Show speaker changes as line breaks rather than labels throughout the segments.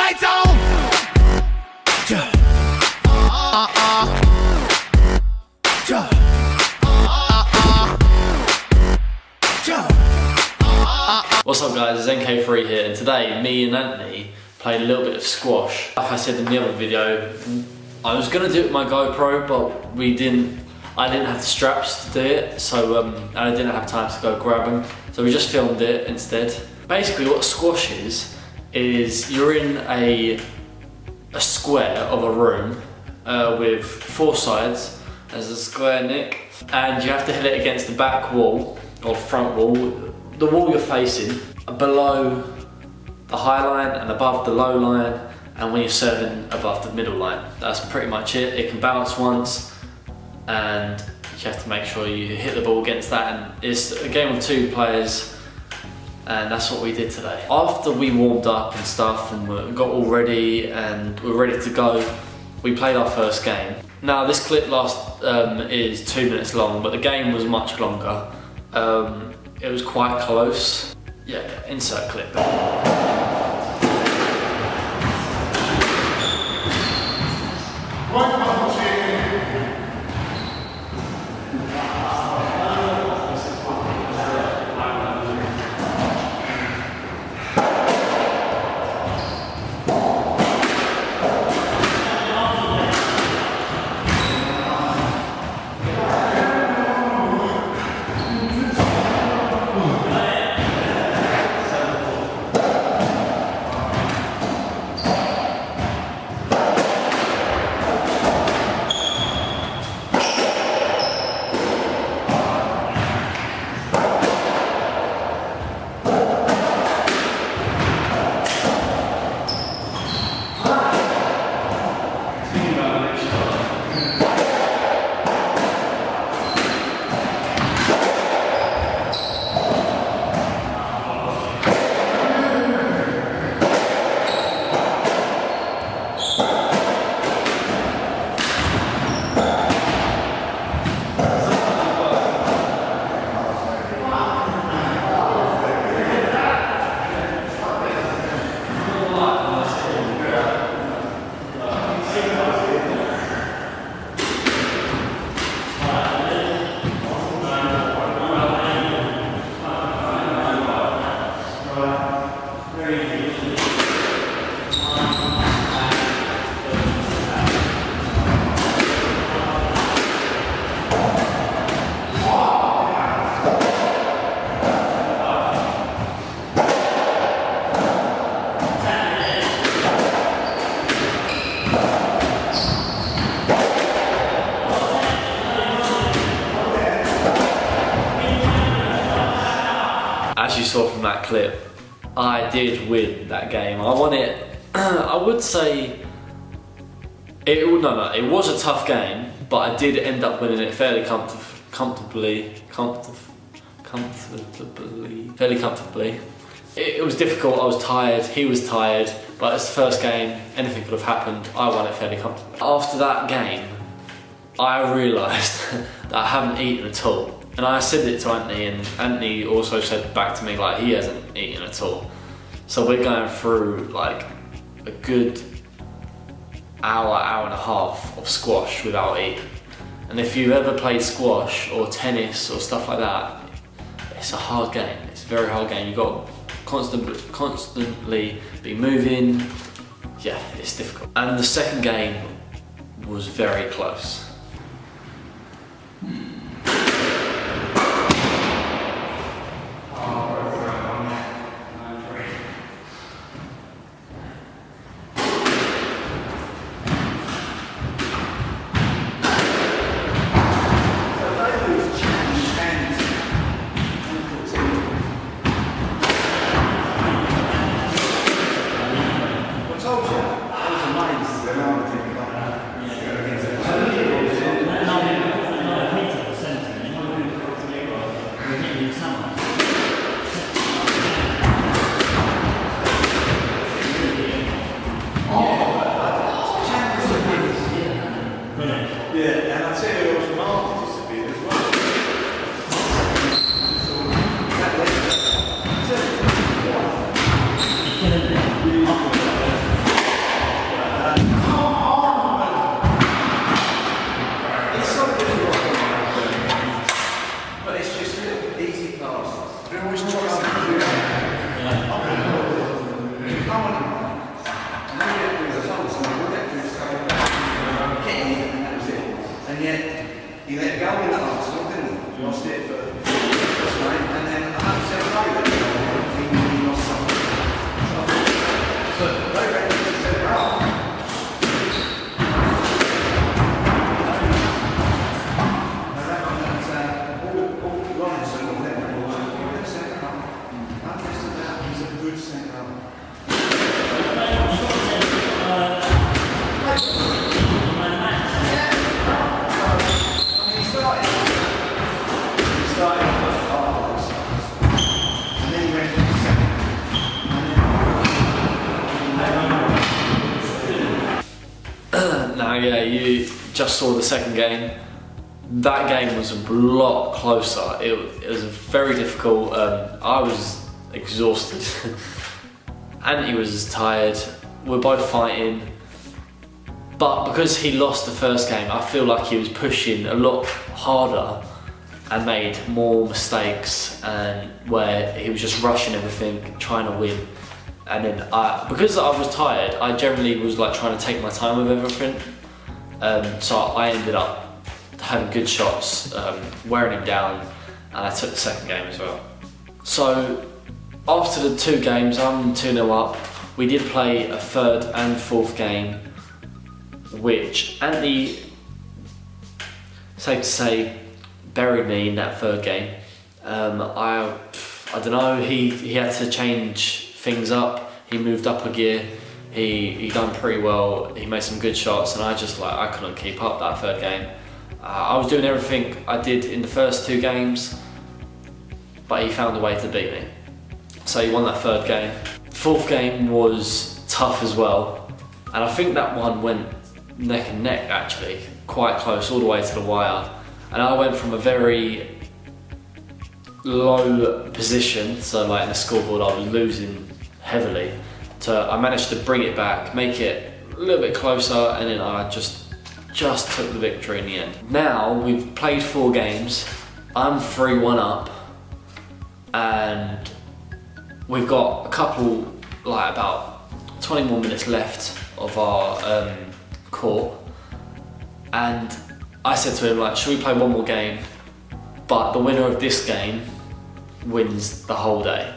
lights on.
What's up guys, it's Nk3 here, and today me and Anthony played a little bit of squash. Like I said in the other video, I was going to do it with my GoPro, but I didn't have the straps to do it, so I didn't have time to go grab them, so we just filmed it instead. Basically what squash is you're in a square of a room with four sides. There's a square nick, and you have to hit it against the back wall or front wall, the wall you're facing, below the high line and above the low line, and when you're serving above the middle line. That's pretty much it. It can bounce once, and you have to make sure you hit the ball against that, and it's a game of two players, and that's what we did today. After we warmed up and stuff and got all ready and we're ready to go, we played our first game. Now this clip is 2 minutes long, but the game was much longer. It was quite close. Yeah, insert clip. As you saw from that clip, I did win that game. I won it. I would say it was a tough game, but I did end up winning it fairly comfortably. It was difficult. I was tired. He was tired, but it's the first game. Anything could have happened. I won it fairly comfortably. After that game, I realised that I haven't eaten at all. And I said it to Anthony, and Anthony also said back to me like he hasn't eaten at all. So we're going through like a good hour and a half of squash without eating. And if you've ever played squash or tennis or stuff like that, it's a hard game. It's a very hard game. You've got to constantly be moving. Yeah, it's difficult. And the second game was very close. Now, yeah, you just saw the second game. That game was a lot closer. It was very difficult. I was exhausted. Anthony was tired. We're both fighting. But because he lost the first game, I feel like he was pushing a lot harder and made more mistakes, and where he was just rushing everything, trying to win. And then because I was tired, I generally was like trying to take my time with everything. So I ended up having good shots, wearing him down, and I took the second game as well. So after the 2 games, I'm 2-0 up. We did play a 3rd and 4th game, which Anthony, safe to say, buried me in that 3rd game. I don't know, he had to change things up. He moved up a gear. He done pretty well. He made some good shots, and I couldn't keep up that 3rd game. I was doing everything I did in the first 2 games, but he found a way to beat me. So he won that 3rd game. 4th game was tough as well, and I think that one went neck and neck actually, quite close all the way to the wire. And I went from a very low position, so like in the scoreboard I was losing heavily, to I managed to bring it back, make it a little bit closer, and then I just took the victory in the end. Now we've played 4 games, I'm 3-1 up, and we've got a couple, like about 20 more minutes left of our court, and I said to him, like, should we play 1 more game, but the winner of this game wins the whole day.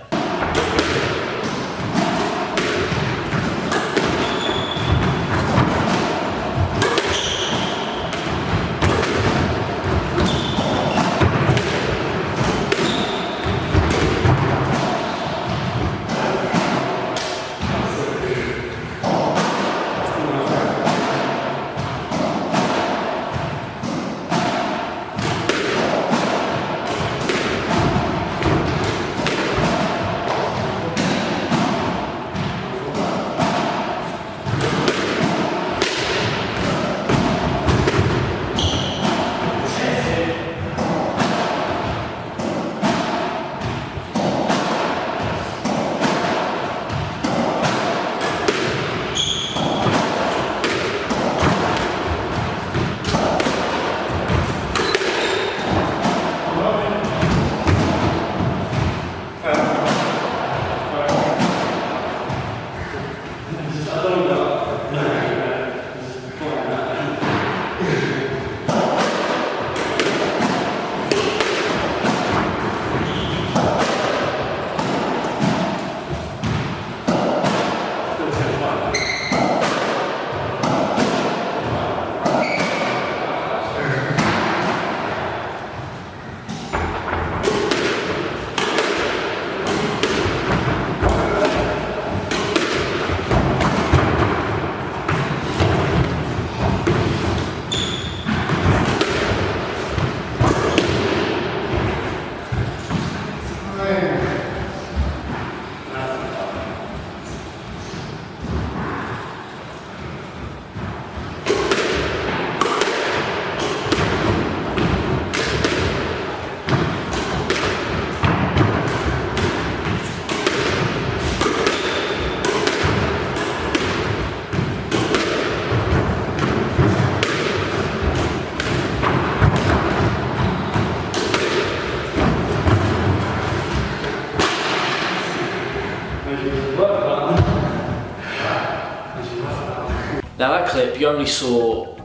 Now that clip, you only saw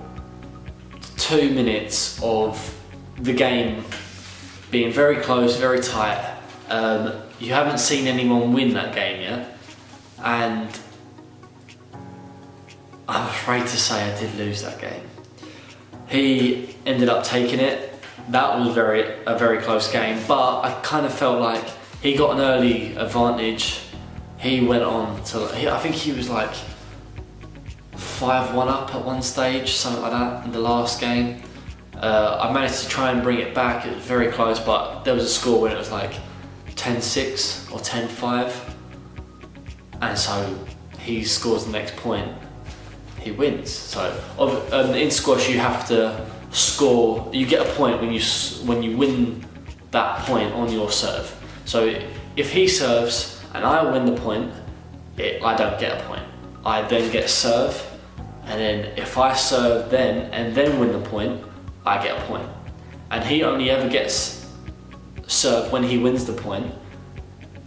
2 minutes of the game being very close, very tight. You haven't seen anyone win that game yet, and I'm afraid to say I did lose that game. He ended up taking it. That was a very close game, but I kind of felt like he got an early advantage. He went on to, I think he was like 5-1 up at one stage, something like that, in the last game. I managed to try and bring it back. It was very close, but there was a score when it was like 10-6 or 10-5, and so he scores the next point, he wins. So in squash you have to score, you get a point when you win that point on your serve. So if he serves and I win the point, I don't get a point. I then get serve, and then if I serve then and then win the point, I get a point. And he only ever gets serve when he wins the point,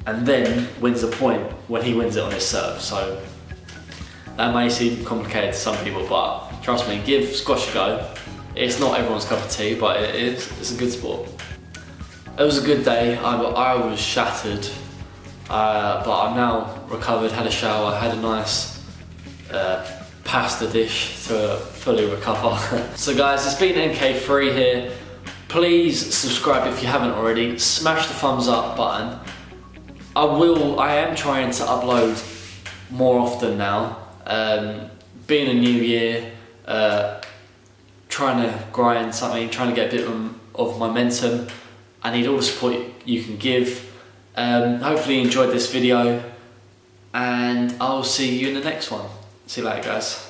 and then wins the point when he wins it on his serve. So that may seem complicated to some people, but trust me, give squash a go. It's not everyone's cup of tea, but it is. It's a good sport. It was a good day. I was shattered, but I'm now recovered, had a shower, had a nice pasta dish to fully recover. So guys, it's been Nk3 here. Please subscribe if you haven't already. Smash the thumbs up button. I am trying to upload more often now. Being a new year, trying to grind something, trying to get a bit of momentum. I need all the support you can give. Hopefully you enjoyed this video, and I'll see you in the next one. See you later, guys.